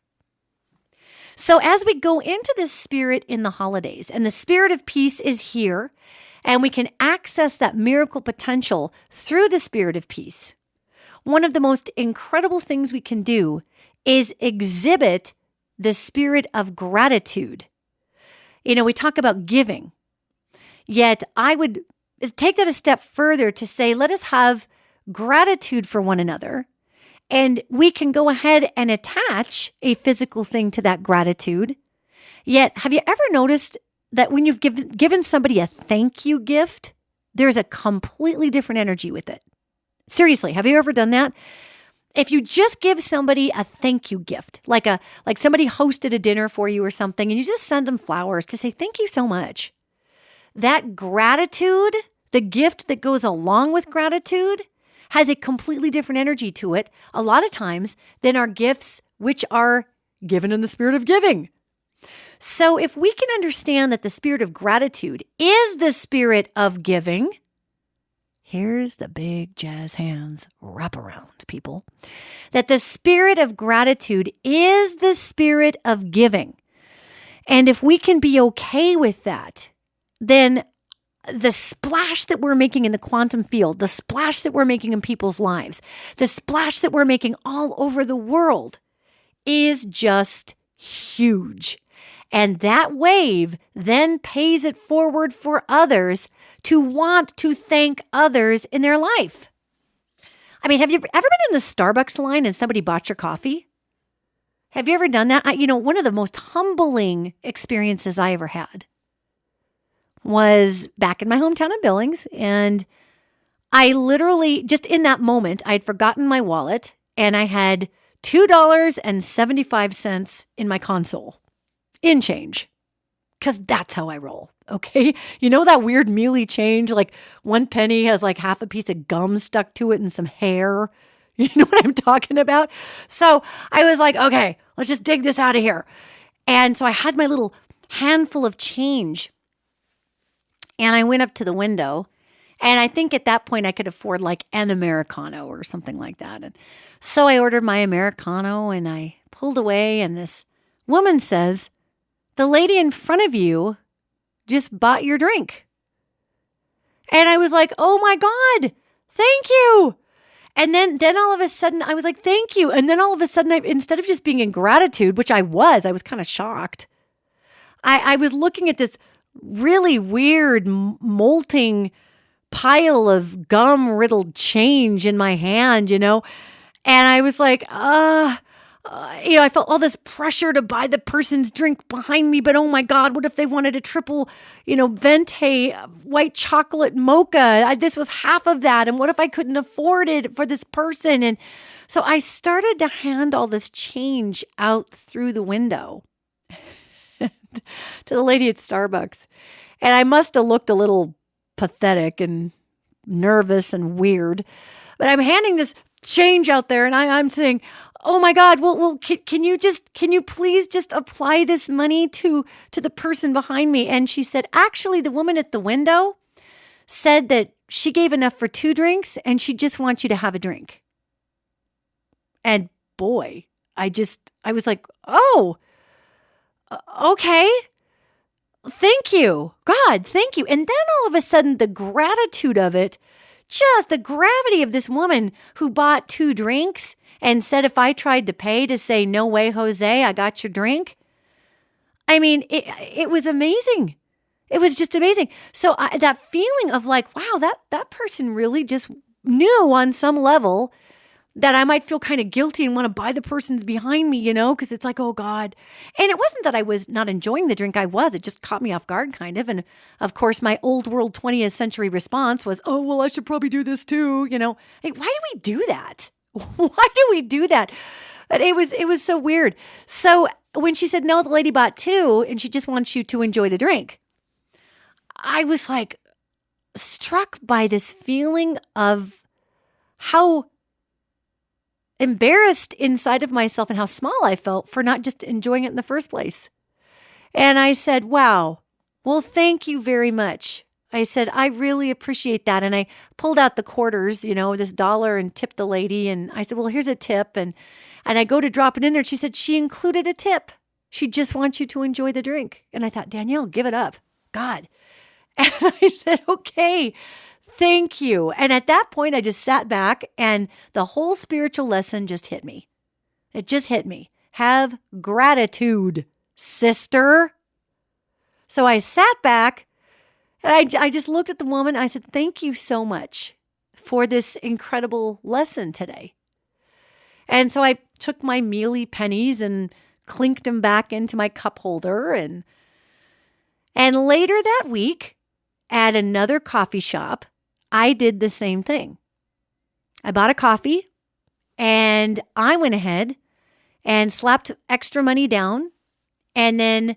So as we go into this spirit in the holidays, and the spirit of peace is here, and we can access that miracle potential through the spirit of peace, one of the most incredible things we can do is exhibit the spirit of gratitude. We talk about giving, yet I would take that a step further to say, let us have gratitude for one another. And we can go ahead and attach a physical thing to that gratitude. Yet, have you ever noticed that when you've given somebody a thank you gift, there's a completely different energy with it? Seriously, have you ever done that? If you just give somebody a thank you gift, like somebody hosted a dinner for you or something, and you just send them flowers to say thank you so much, that gratitude, the gift that goes along with gratitude, has a completely different energy to it a lot of times than our gifts, which are given in the spirit of giving. So if we can understand that the spirit of gratitude is the spirit of giving, here's the big jazz hands wrap around, people, that the spirit of gratitude is the spirit of giving. And if we can be okay with that, then the splash that we're making in the quantum field, the splash that we're making in people's lives, the splash that we're making all over the world is just huge. And that wave then pays it forward for others to want to thank others in their life. I mean, have you ever been in the Starbucks line and somebody bought your coffee? Have you ever done that? One of the most humbling experiences I ever had was back in my hometown of Billings. And I literally, just in that moment, I'd forgotten my wallet and I had $2.75 in my console in change, because that's how I roll. Okay. You know that weird mealy change, like 1 penny has like half a piece of gum stuck to it and some hair. You know what I'm talking about? So I was like, okay, let's just dig this out of here. And so I had my little handful of change. And I went up to the window, and I think at that point I could afford like an Americano or something like that. And so I ordered my Americano and I pulled away, and this woman says, "The lady in front of you just bought your drink." And I was like, oh my God, thank you. And then all of a sudden I was like, thank you. And then all of a sudden, instead of just being in gratitude, which I was kind of shocked. I was looking at this really weird molting pile of gum-riddled change in my hand, and I was like, I felt all this pressure to buy the person's drink behind me, but oh my God, what if they wanted a triple, venti white chocolate mocha? This was half of that, and what if I couldn't afford it for this person? And so I started to hand all this change out through the window to the lady at Starbucks. And I must have looked a little pathetic and nervous and weird, but I'm handing this change out there and I'm saying, oh my God, well, can you please just apply this money to the person behind me? And she said, actually, the woman at the window said that she gave enough for 2 drinks and she just wants you to have a drink. And boy, I was like, oh, okay. Thank you, God, thank you. And then all of a sudden, the gratitude of it, just the gravity of this woman who bought 2 drinks and said if I tried to pay, to say, no way, Jose, I got your drink. I mean, it was amazing. It was just amazing. So that feeling of like, wow, that person really just knew on some level that I might feel kind of guilty and want to buy the person's behind me, because it's like, oh God. And it wasn't that I was not enjoying the drink. It just caught me off guard kind of. And of course, my old world 20th century response was, oh, well, I should probably do this too. Hey, why do we do that? Why do we do that? But it was so weird. So when she said, no, the lady bought 2 and she just wants you to enjoy the drink, I was like struck by this feeling of how embarrassed inside of myself and how small I felt for not just enjoying it in the first place. And I said, wow, well, thank you very much. I said, I really appreciate that. And I pulled out the quarters, this dollar, and tipped the lady. And I said, well, here's a tip. And I go to drop it in there. She said she included a tip. She just wants you to enjoy the drink. And I thought, Danielle, give it up. God. And I said, okay, thank you. And at that point, I just sat back and the whole spiritual lesson just hit me. It just hit me. Have gratitude, sister. So I sat back and I just looked at the woman. I said, thank you so much for this incredible lesson today. And so I took my mealy pennies and clinked them back into my cup holder. And later that week at another coffee shop, I did the same thing. I bought a coffee and I went ahead and slapped extra money down and then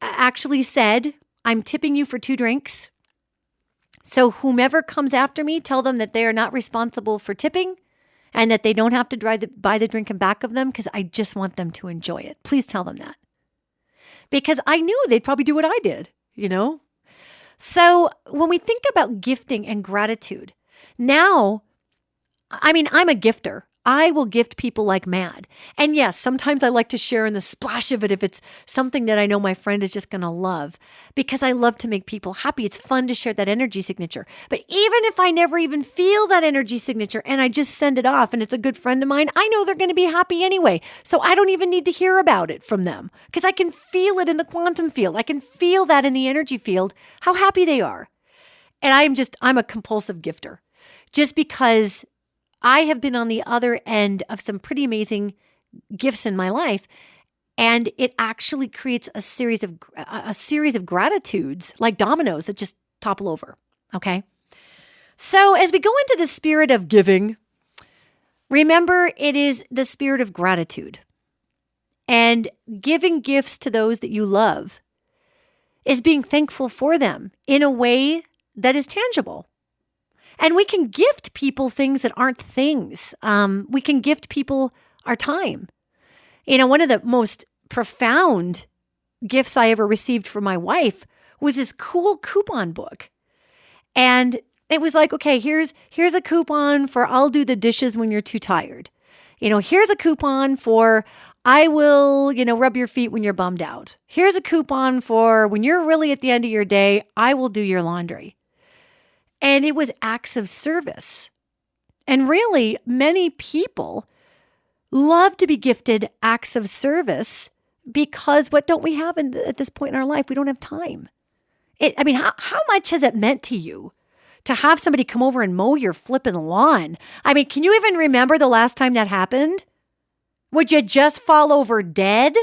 actually said, I'm tipping you for 2 drinks. So whomever comes after me, tell them that they are not responsible for tipping and that they don't have to buy the drink in back of them because I just want them to enjoy it. Please tell them that. Because I knew they'd probably do what I did, So when we think about gifting and gratitude, now, I'm a gifter. I will gift people like mad. And yes, sometimes I like to share in the splash of it if it's something that I know my friend is just going to love because I love to make people happy. It's fun to share that energy signature. But even if I never even feel that energy signature and I just send it off and it's a good friend of mine, I know they're going to be happy anyway. So I don't even need to hear about it from them because I can feel it in the quantum field. I can feel that in the energy field, how happy they are. And I'm a compulsive gifter just because I have been on the other end of some pretty amazing gifts in my life, and it actually creates a series of gratitudes like dominoes that just topple over, okay? So as we go into the spirit of giving, remember it is the spirit of gratitude. And giving gifts to those that you love is being thankful for them in a way that is tangible. And we can gift people things that aren't things. We can gift people our time. One of the most profound gifts I ever received from my wife was this cool coupon book. And it was like, okay, here's a coupon for I'll do the dishes when you're too tired. Here's a coupon for I will, rub your feet when you're bummed out. Here's a coupon for when you're really at the end of your day, I will do your laundry. And it was acts of service. And really, many people love to be gifted acts of service because what don't we have at this point in our life? We don't have time. How much has it meant to you to have somebody come over and mow your flipping lawn? Can you even remember the last time that happened? Would you just fall over dead?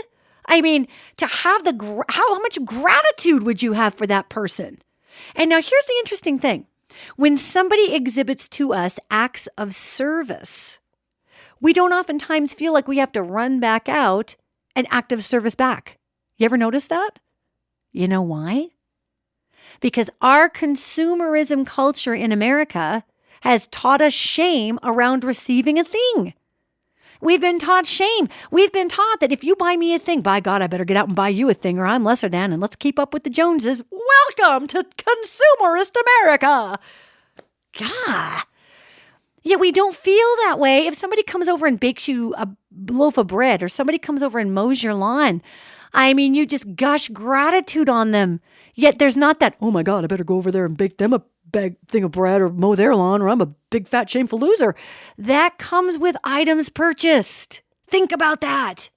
To have how much gratitude would you have for that person? And now here's the interesting thing. When somebody exhibits to us acts of service, we don't oftentimes feel like we have to run back out an act of service back. You ever notice that? You know why? Because our consumerism culture in America has taught us shame around receiving a thing. We've been taught shame. We've been taught that if you buy me a thing, by God, I better get out and buy you a thing or I'm lesser than, and let's keep up with the Joneses. Welcome to consumerist America. God. Yet we don't feel that way if somebody comes over and bakes you a loaf of bread or somebody comes over and mows your lawn. You just gush gratitude on them. Yet there's not that, oh my God, I better go over there and bake them a big thing of bread or mow their lawn or I'm a big fat shameful loser. That comes with items purchased. Think about that.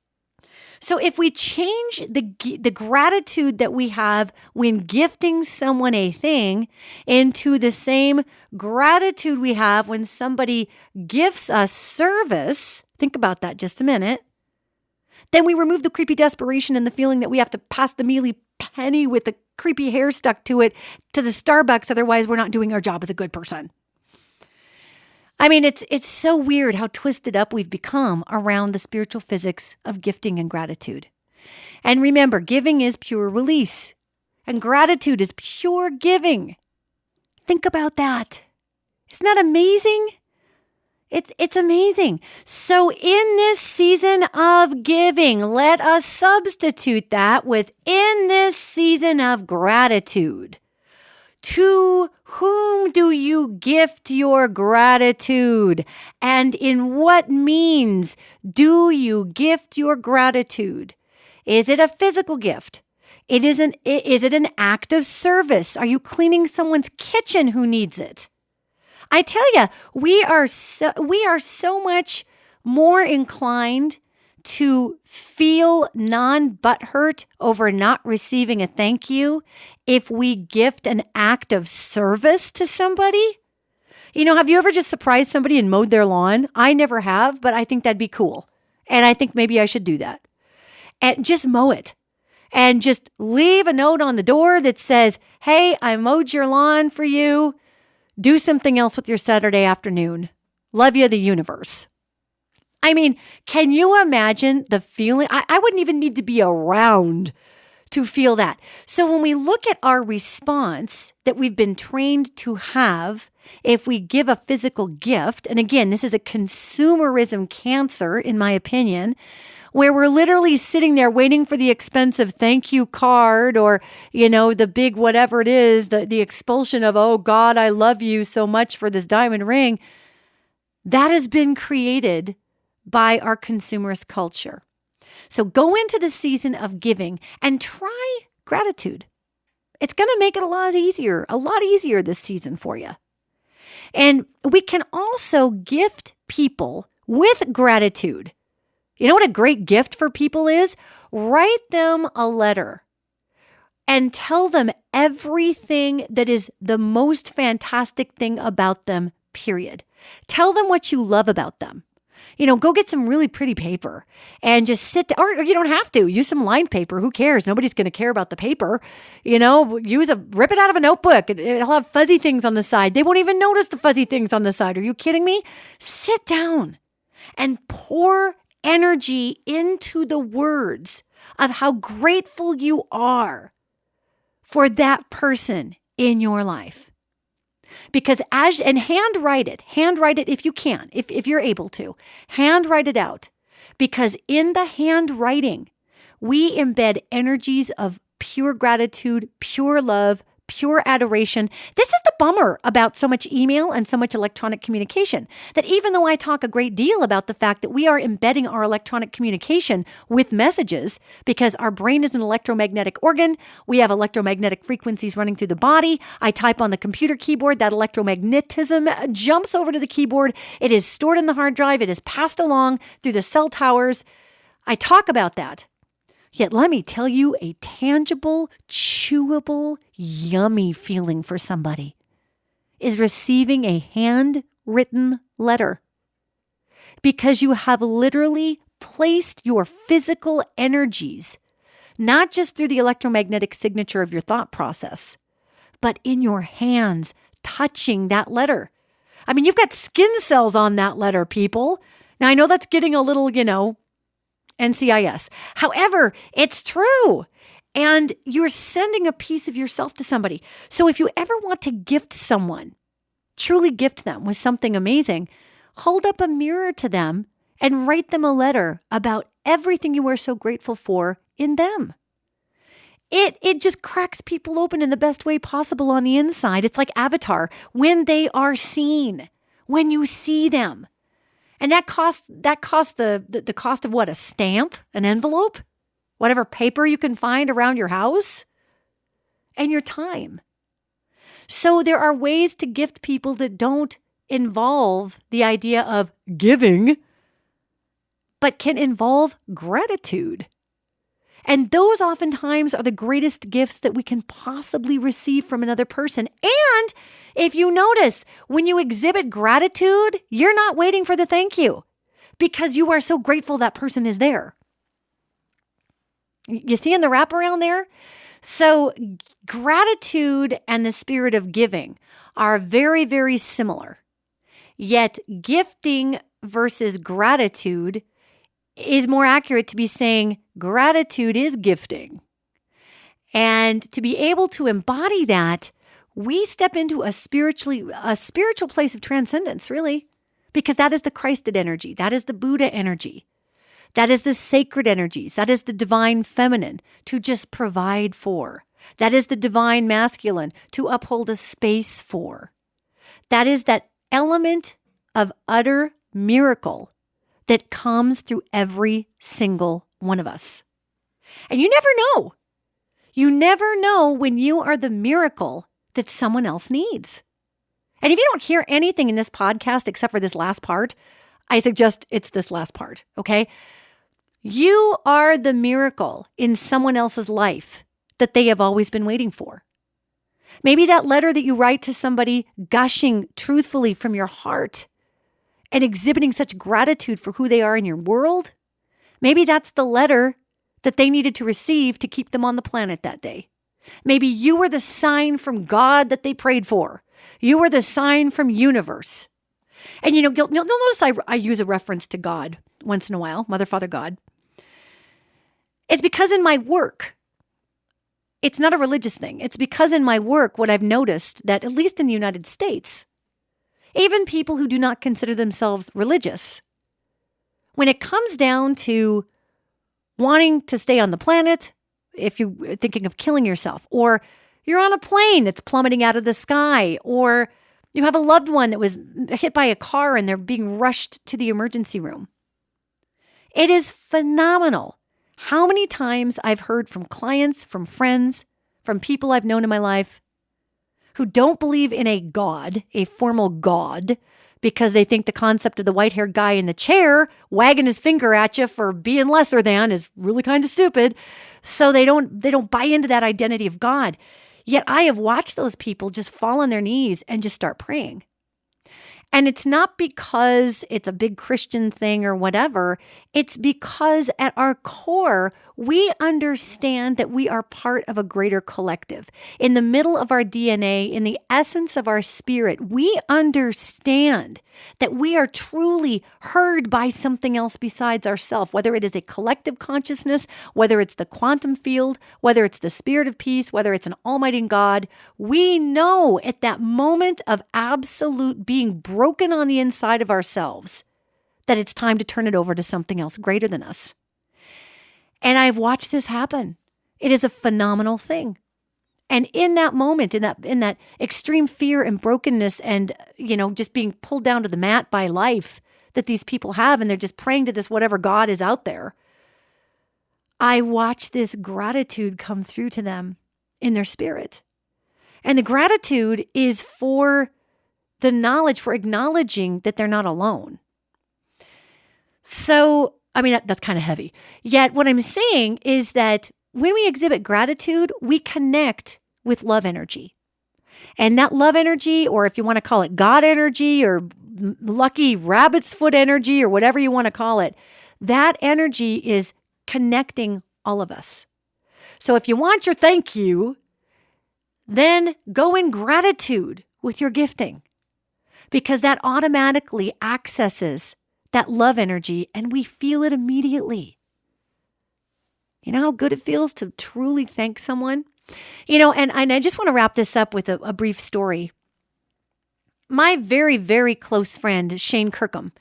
So if we change the gratitude that we have when gifting someone a thing into the same gratitude we have when somebody gifts us service, think about that just a minute, then we remove the creepy desperation and the feeling that we have to pass the mealy penny with the creepy hair stuck to it to the Starbucks, otherwise we're not doing our job as a good person. It's so weird how twisted up we've become around the spiritual physics of gifting and gratitude. And remember, giving is pure release, and gratitude is pure giving. Think about that. Isn't that amazing? It's amazing. So in this season of giving, let us substitute that with in this season of gratitude. To whom do you gift your gratitude? And in what means do you gift your gratitude? Is it a physical gift? Is it an act of service? Are you cleaning someone's kitchen who needs it? I tell you, we are so much more inclined to feel non-butthurt over not receiving a thank you if we gift an act of service to somebody. Have you ever just surprised somebody and mowed their lawn? I never have, but I think that'd be cool. And I think maybe I should do that. And just mow it. And just leave a note on the door that says, hey, I mowed your lawn for you. Do something else with your Saturday afternoon. Love you, the universe. I mean, can you imagine the feeling? I wouldn't even need to be around to feel that. So when we look at our response that we've been trained to have, if we give a physical gift, and again, this is a consumerism cancer, in my opinion, where we're literally sitting there waiting for the expensive thank you card or, the big whatever it is, the expulsion of, oh God, I love you so much for this diamond ring. That has been created by our consumerist culture. So go into the season of giving and try gratitude. It's going to make it a lot easier this season for you. And we can also gift people with gratitude. You know what a great gift for people is? Write them a letter and tell them everything that is the most fantastic thing about them, period. Tell them what you love about them. Go get some really pretty paper and just sit down, or you don't have to. Use some lined paper. Who cares? Nobody's going to care about the paper. Rip it out of a notebook. It'll have fuzzy things on the side. They won't even notice the fuzzy things on the side. Are you kidding me? Sit down and pour energy into the words of how grateful you are for that person in your life. Because handwrite it if you can, if you're able to, handwrite it out. Because in the handwriting, we embed energies of pure gratitude, pure love, pure adoration. This is the bummer about so much email and so much electronic communication, that even though I talk a great deal about the fact that we are embedding our electronic communication with messages because our brain is an electromagnetic organ, we have electromagnetic frequencies running through the body. I type on the computer keyboard, that electromagnetism jumps over to the keyboard. It is stored in the hard drive. It is passed along through the cell towers. I talk about that. Yet let me tell you, a tangible, chewable, yummy feeling for somebody is receiving a handwritten letter, because you have literally placed your physical energies, not just through the electromagnetic signature of your thought process, but in your hands touching that letter. I mean, you've got skin cells on that letter, people. Now, I know that's getting a little, NCIS. However, it's true. And you're sending a piece of yourself to somebody. So if you ever want to gift someone, truly gift them with something amazing, hold up a mirror to them and write them a letter about everything you are so grateful for in them. It just cracks people open in the best way possible on the inside. It's like Avatar, when they are seen, when you see them. And that costs the cost of what? A stamp, an envelope, whatever paper you can find around your house, and your time. So there are ways to gift people that don't involve the idea of giving, but can involve gratitude. And those oftentimes are the greatest gifts that we can possibly receive from another person. And if you notice, when you exhibit gratitude, you're not waiting for the thank you, because you are so grateful that person is there. You seeing the wraparound there? So gratitude and the spirit of giving are very, very similar. Yet gifting versus gratitude is more accurate to be saying gratitude is gifting. And to be able to embody that, we step into a spiritual place of transcendence, really. because that is the Christed energy. That is the Buddha energy. That is the sacred energies. That is the divine feminine to just provide for. That is the divine masculine to uphold a space for. That is that element of utter miracle that comes through every single one of us. And you never know. You never know when you are the miracle that someone else needs. And if you don't hear anything in this podcast except for this last part, I suggest it's this last part, okay? You are the miracle in someone else's life that they have always been waiting for. Maybe that letter that you write to somebody gushing truthfully from your heart and exhibiting such gratitude for who they are in your world, maybe that's the letter that they needed to receive to keep them on the planet that day. Maybe you were the sign from God that they prayed for. You were the sign from universe. And you'll notice I use a reference to God once in a while, Mother, Father, God. It's because in my work, it's not a religious thing. It's because in my work, what I've noticed that at least in the United States, even people who do not consider themselves religious, when it comes down to wanting to stay on the planet, if you're thinking of killing yourself, or you're on a plane that's plummeting out of the sky, or you have a loved one that was hit by a car and they're being rushed to the emergency room. It is phenomenal how many times I've heard from clients, from friends, from people I've known in my life who don't believe in a God, a formal God, because they think the concept of the white-haired guy in the chair wagging his finger at you for being lesser than is really kind of stupid. So they don't buy into that identity of God. Yet I have watched those people just fall on their knees and just start praying. And it's not because it's a big Christian thing or whatever. It's because at our core, we understand that we are part of a greater collective. In the middle of our DNA, in the essence of our spirit, we understand that we are truly heard by something else besides ourselves, whether it is a collective consciousness, whether it's the quantum field, whether it's the spirit of peace, whether it's an almighty God. We know at that moment of absolute being broken on the inside of ourselves that it's time to turn it over to something else greater than us. And I've watched this happen. It is a phenomenal thing. And in that moment, in that extreme fear and brokenness and, just being pulled down to the mat by life that these people have, and they're just praying to this whatever God is out there, I watch this gratitude come through to them in their spirit. And the gratitude is for the knowledge, for acknowledging that they're not alone. So, that's kind of heavy. Yet what I'm saying is that when we exhibit gratitude, we connect with love energy. And that love energy, or if you want to call it God energy or lucky rabbit's foot energy or whatever you want to call it, that energy is connecting all of us. So if you want your thank you, then go in gratitude with your gifting, because that automatically accesses that love energy and we feel it immediately. You know how good it feels to truly thank someone? And I just want to wrap this up with a brief story. My very, very close friend, Shane Kirkham,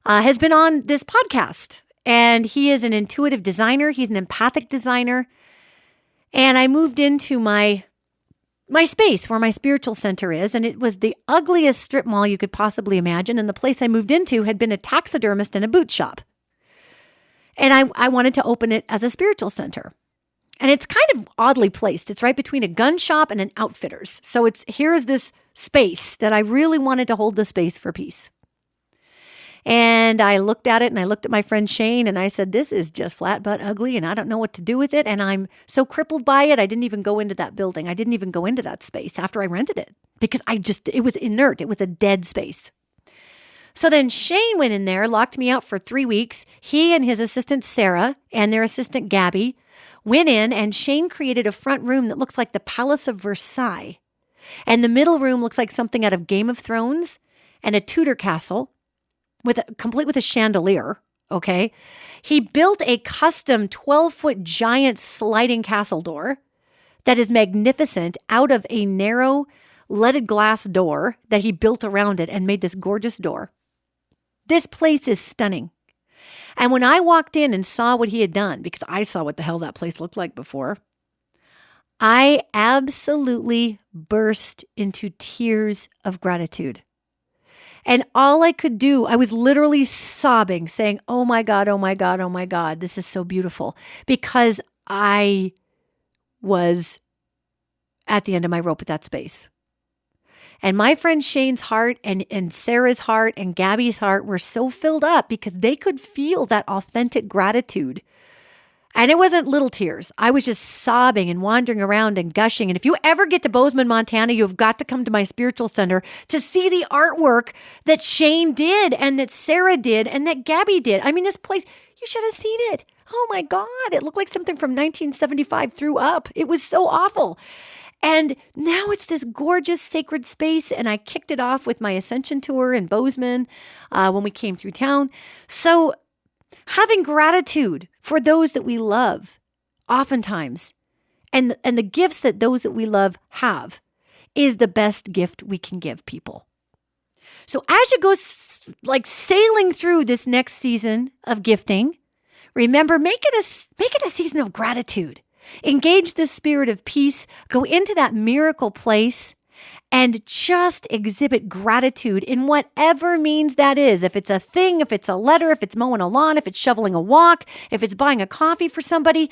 has been on this podcast, and he is an intuitive designer. He's an empathic designer. And I moved into my space where my spiritual center is, and it was the ugliest strip mall you could possibly imagine. And the place I moved into had been a taxidermist and a boot shop. And I wanted to open it as a spiritual center. And it's kind of oddly placed. It's right between a gun shop and an outfitter's. So here's this space that I really wanted to hold the space for peace. And I looked at it and I looked at my friend Shane and I said, this is just flat butt ugly and I don't know what to do with it. And I'm so crippled by it. I didn't even go into that building. I didn't even go into that space after I rented it because it was inert. It was a dead space. So then Shane went in there, locked me out for 3 weeks. He and his assistant Sarah and their assistant Gabby went in, and Shane created a front room that looks like the Palace of Versailles. And the middle room looks like something out of Game of Thrones and a Tudor castle complete with a chandelier, okay? He built a custom 12-foot giant sliding castle door that is magnificent out of a narrow leaded glass door that he built around it and made this gorgeous door. This place is stunning. And when I walked in and saw what he had done, because I saw what the hell that place looked like before, I absolutely burst into tears of gratitude. And all I could do, I was literally sobbing, saying, oh my God, oh my God, oh my God, this is so beautiful. Because I was at the end of my rope at that space. And my friend Shane's heart and Sarah's heart and Gabby's heart were so filled up because they could feel that authentic gratitude. And it wasn't little tears. I was just sobbing and wandering around and gushing. And if you ever get to Bozeman, Montana, you've got to come to my spiritual center to see the artwork that Shane did and that Sarah did and that Gabby did. I mean, this place, you should have seen it. Oh my God, it looked like something from 1975 threw up. It was so awful. And now it's this gorgeous sacred space, and I kicked it off with my Ascension tour in Bozeman when we came through town. So having gratitude for those that we love, oftentimes, and the gifts that those that we love have, is the best gift we can give people. So as you go like sailing through this next season of gifting, remember, make it a season of gratitude. Engage the spirit of peace, go into that miracle place, and just exhibit gratitude in whatever means that is. If it's a thing, if it's a letter, if it's mowing a lawn, if it's shoveling a walk, if it's buying a coffee for somebody,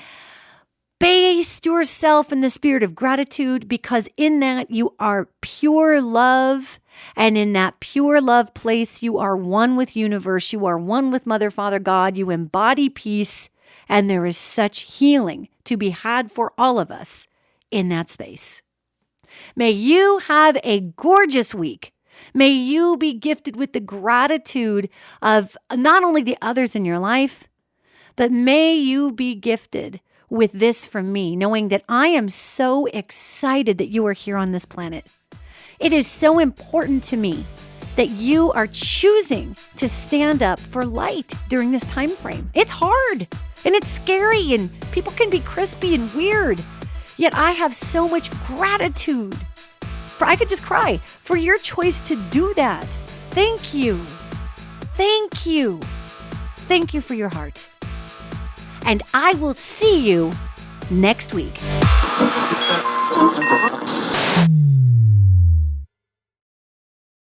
base yourself in the spirit of gratitude, because in that you are pure love. And in that pure love place, you are one with universe. You are one with Mother, Father, God. You embody peace. And there is such healing to be had for all of us in that space. May you have a gorgeous week. May you be gifted with the gratitude of not only the others in your life, but may you be gifted with this from me, knowing that I am so excited that you are here on this planet. It is so important to me that you are choosing to stand up for light during this time frame. It's hard and it's scary and people can be crispy and weird. Yet I have so much gratitude I could just cry for your choice to do that. Thank you. Thank you. Thank you for your heart. And I will see you next week.